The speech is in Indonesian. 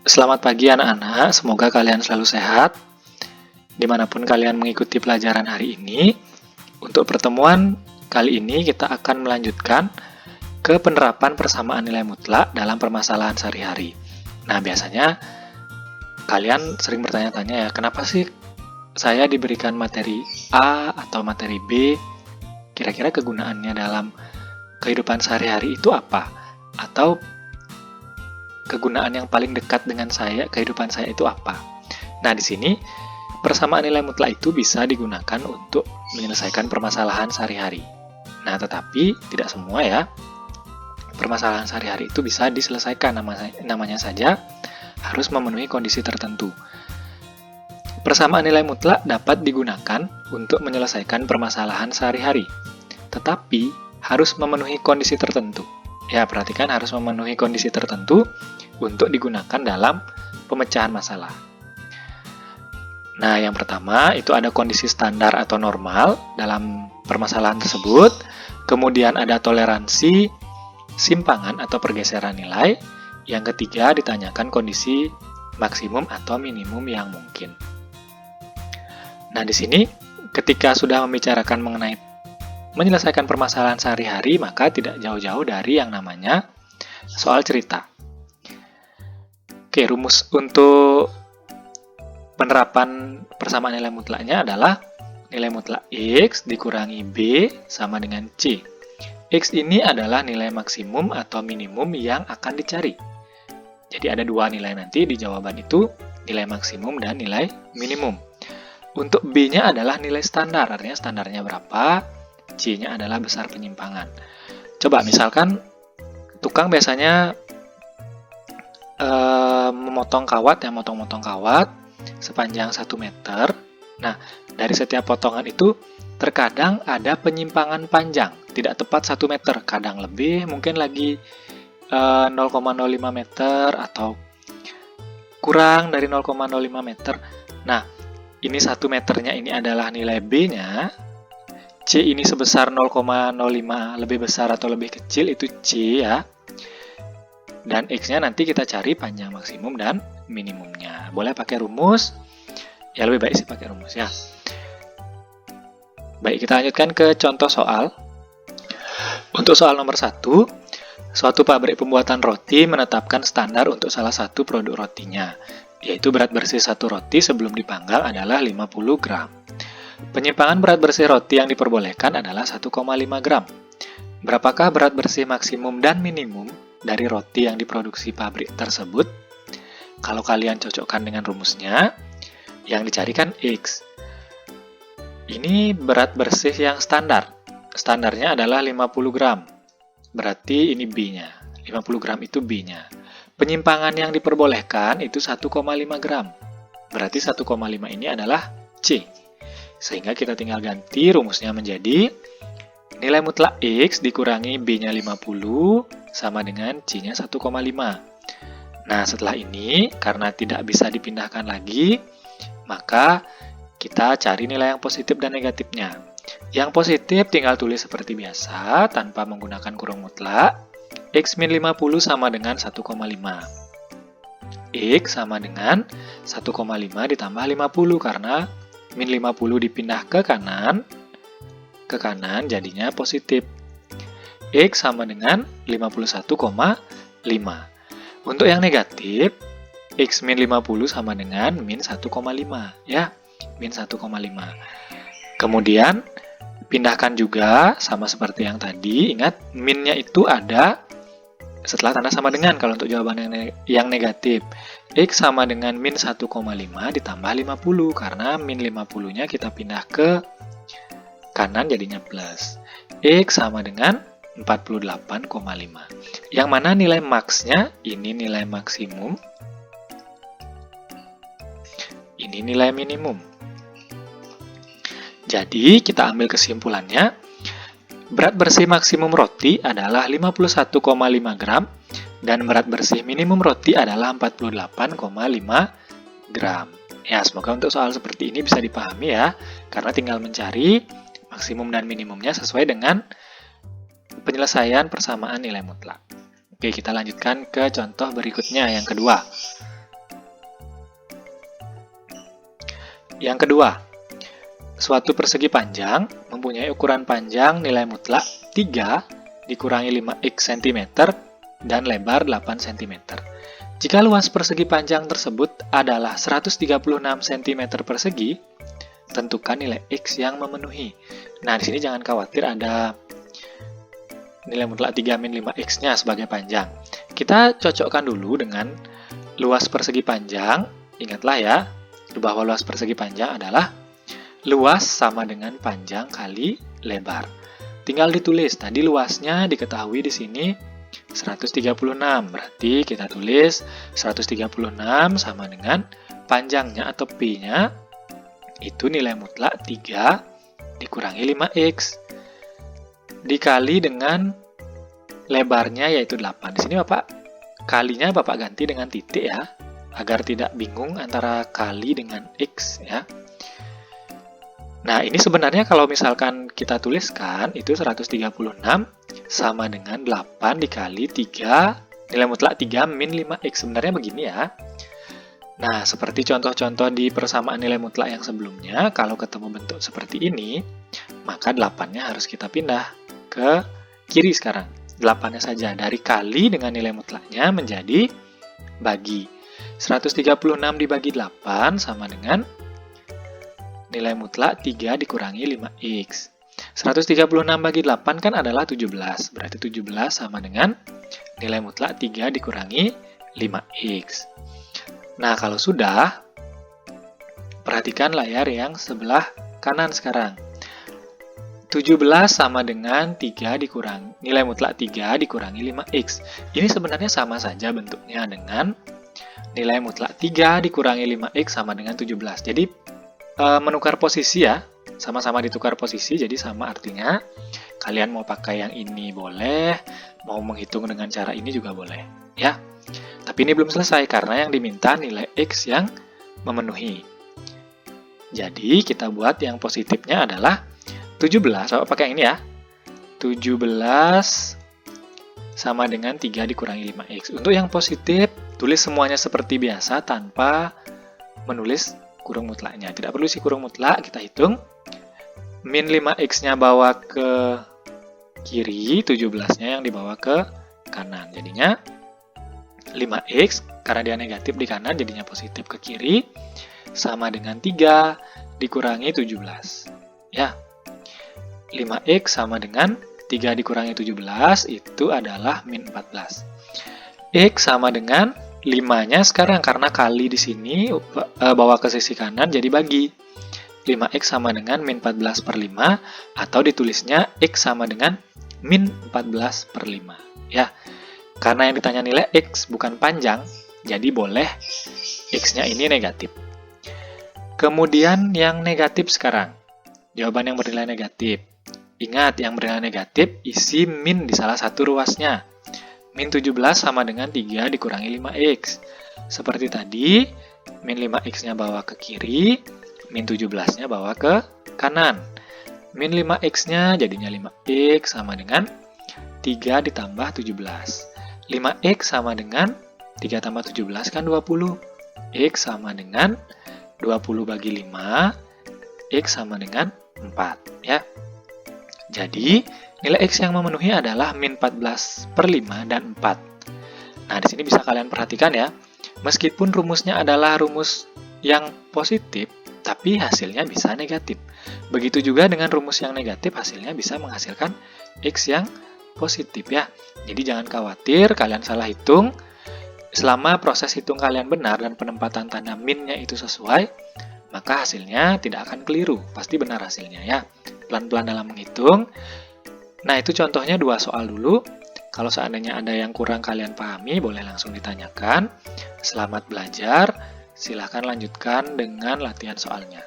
Selamat pagi anak-anak, semoga kalian selalu sehat. Dimanapun kalian mengikuti pelajaran hari ini, untuk pertemuan kali ini kita akan melanjutkan ke penerapan persamaan nilai mutlak dalam permasalahan sehari-hari. Nah, biasanya kalian sering bertanya-tanya ya, kenapa sih saya diberikan materi A atau materi B? Kira-kira kegunaannya dalam kehidupan sehari-hari itu apa? Atau kegunaan yang paling dekat dengan kehidupan saya itu apa? Nah, di sini persamaan nilai mutlak itu bisa digunakan untuk menyelesaikan permasalahan sehari-hari. Nah, tetapi tidak semua ya. Permasalahan sehari-hari itu bisa diselesaikan, namanya saja harus memenuhi kondisi tertentu. Persamaan nilai mutlak dapat digunakan untuk menyelesaikan permasalahan sehari-hari, tetapi harus memenuhi kondisi tertentu. Ya, perhatikan harus memenuhi kondisi tertentu untuk digunakan dalam pemecahan masalah. Nah, yang pertama itu ada kondisi standar atau normal dalam permasalahan tersebut. Kemudian ada toleransi, simpangan atau pergeseran nilai. Yang ketiga ditanyakan kondisi maksimum atau minimum yang mungkin. Nah, di sini ketika sudah membicarakan mengenai menyelesaikan permasalahan sehari-hari, maka tidak jauh-jauh dari yang namanya soal cerita. Oke, rumus untuk penerapan persamaan nilai mutlaknya adalah nilai mutlak X dikurangi B sama dengan C. X ini adalah nilai maksimum atau minimum yang akan dicari. Jadi ada dua nilai nanti di jawaban itu, nilai maksimum dan nilai minimum. Untuk B-nya adalah nilai standar, artinya standarnya berapa, C-nya adalah besar penyimpangan. Coba misalkan tukang biasanya memotong kawat, motong-motong kawat sepanjang 1 meter. Nah, dari setiap potongan itu terkadang ada penyimpangan panjang, tidak tepat 1 meter, kadang lebih, mungkin lagi 0,05 meter atau kurang dari 0,05 meter. Nah, ini 1 meternya ini adalah nilai B-nya, C ini sebesar 0,05 lebih besar atau lebih kecil, itu C ya. Dan X-nya nanti kita cari panjang maksimum dan minimumnya. Boleh pakai rumus? Ya, lebih baik sih pakai rumus ya. Baik, kita lanjutkan ke contoh soal. Untuk soal nomor 1, suatu pabrik pembuatan roti menetapkan standar untuk salah satu produk rotinya, yaitu berat bersih satu roti sebelum dipanggang adalah 50 gram. Penyimpangan berat bersih roti yang diperbolehkan adalah 1,5 gram. Berapakah berat bersih maksimum dan minimum dari roti yang diproduksi pabrik tersebut? Kalau kalian cocokkan dengan rumusnya, yang dicarikan X. Ini berat bersih yang standar. Standarnya adalah 50 gram. Berarti ini B-nya. 50 gram itu B-nya. Penyimpangan yang diperbolehkan itu 1,5 gram. Berarti 1,5 ini adalah C. Sehingga kita tinggal ganti rumusnya menjadi nilai mutlak X dikurangi B-nya 50 sama dengan C-nya 1,5. Nah, setelah ini, karena tidak bisa dipindahkan lagi, maka kita cari nilai yang positif dan negatifnya. Yang positif tinggal tulis seperti biasa, tanpa menggunakan kurung mutlak. X min 50 sama dengan 1,5. X sama dengan 1,5 ditambah 50, karena min 50 dipindah ke kanan jadinya positif. X sama dengan 51,5. Untuk yang negatif, X min 50 sama dengan min 1,5 ya, min 1,5. Kemudian pindahkan juga sama seperti yang tadi. Ingat, minnya itu ada setelah tanda sama dengan kalau untuk jawaban yang negatif. X sama dengan min 1,5 ditambah 50, karena min 50-nya kita pindah ke kanan jadinya plus. X sama dengan 48,5. Yang mana nilai max-nya, ini nilai maksimum, ini nilai minimum. Jadi, kita ambil kesimpulannya, berat bersih maksimum roti adalah 51,5 gram, dan berat bersih minimum roti adalah 48,5 gram. Ya, semoga untuk soal seperti ini bisa dipahami ya, karena tinggal mencari maksimum dan minimumnya sesuai dengan penyelesaian persamaan nilai mutlak. Oke, kita lanjutkan ke contoh berikutnya, yang kedua. Yang kedua, suatu persegi panjang mempunyai ukuran panjang nilai mutlak 3 dikurangi 5x cm dan lebar 8 cm. Jika luas persegi panjang tersebut adalah 136 cm persegi, tentukan nilai x yang memenuhi. Nah, di sini jangan khawatir ada nilai mutlak 3 min 5x-nya sebagai panjang. Kita cocokkan dulu dengan luas persegi panjang. Ingatlah ya, bahwa luas persegi panjang adalah luas sama dengan panjang kali lebar. Tinggal ditulis. Tadi luasnya diketahui di sini 136. Berarti kita tulis 136 sama dengan panjangnya atau P-nya itu nilai mutlak 3 dikurangi 5x dikali dengan lebarnya yaitu 8. Di sini Bapak kalinya Bapak ganti dengan titik ya, agar tidak bingung antara kali dengan x ya. Nah, ini sebenarnya kalau misalkan kita tuliskan itu 136 sama dengan 8 dikali 3 nilai mutlak 3 min 5x. Sebenarnya begini ya. Nah, seperti contoh-contoh di persamaan nilai mutlak yang sebelumnya, kalau ketemu bentuk seperti ini, maka 8-nya harus kita pindah ke kiri sekarang. 8-nya saja, dari kali dengan nilai mutlaknya menjadi bagi. 136 dibagi 8 sama dengan nilai mutlak 3 dikurangi 5x. 136 bagi 8 kan adalah 17. Berarti 17 sama dengan nilai mutlak 3 dikurangi 5x. Nah, kalau sudah, perhatikan layar yang sebelah kanan sekarang. 17 sama dengan 3 dikurangi, nilai mutlak 3 dikurangi 5x. Ini sebenarnya sama saja bentuknya dengan nilai mutlak 3 dikurangi 5x sama dengan 17. Jadi, menukar posisi ya, sama-sama ditukar posisi, jadi sama artinya. Kalian mau pakai yang ini boleh, mau menghitung dengan cara ini juga boleh, ya. Tapi ini belum selesai karena yang diminta nilai x yang memenuhi. Jadi kita buat yang positifnya adalah 17, Bapak pakai yang ini ya. 17 sama dengan 3 dikurangi 5x. Untuk yang positif, tulis semuanya seperti biasa tanpa menulis kurung mutlaknya. Tidak perlu isi kurung mutlak, kita hitung. Min 5x-nya bawa ke kiri, 17-nya yang dibawa ke kanan. Jadinya 5x, karena dia negatif di kanan, jadinya positif ke kiri, sama dengan 3 dikurangi 17. Ya, 5x sama dengan 3 dikurangi 17, itu adalah min 14. X sama dengan 5-nya sekarang, karena kali di sini bawa ke sisi kanan, jadi bagi. 5x sama dengan min 14 per 5, atau ditulisnya x sama dengan min 14 per 5. Ya, karena yang ditanya nilai x bukan panjang, jadi boleh x-nya ini negatif. Kemudian yang negatif sekarang, jawaban yang bernilai negatif. Ingat, yang bernilai negatif isi min di salah satu ruasnya. Min 17 sama dengan 3 dikurangi 5x. Seperti tadi, min 5x-nya bawa ke kiri, min 17-nya bawa ke kanan. Min 5x-nya jadinya 5x sama dengan 3 ditambah 17. 5x sama dengan 3 tambah 17 kan 20. X sama dengan 20 bagi 5. X sama dengan 4. Ya. Jadi, nilai x yang memenuhi adalah min 14 per 5 dan 4. Nah, di sini bisa kalian perhatikan ya. Meskipun rumusnya adalah rumus yang positif, tapi hasilnya bisa negatif. Begitu juga dengan rumus yang negatif, hasilnya bisa menghasilkan x yang positif ya. Jadi jangan khawatir kalian salah hitung. Selama proses hitung kalian benar dan penempatan tanda minnya itu sesuai, maka hasilnya tidak akan keliru. Pasti benar hasilnya ya. Pelan-pelan dalam menghitung. Nah, itu contohnya 2 soal dulu. Kalau seandainya ada yang kurang kalian pahami, boleh langsung ditanyakan. Selamat belajar. Silahkan lanjutkan dengan latihan soalnya.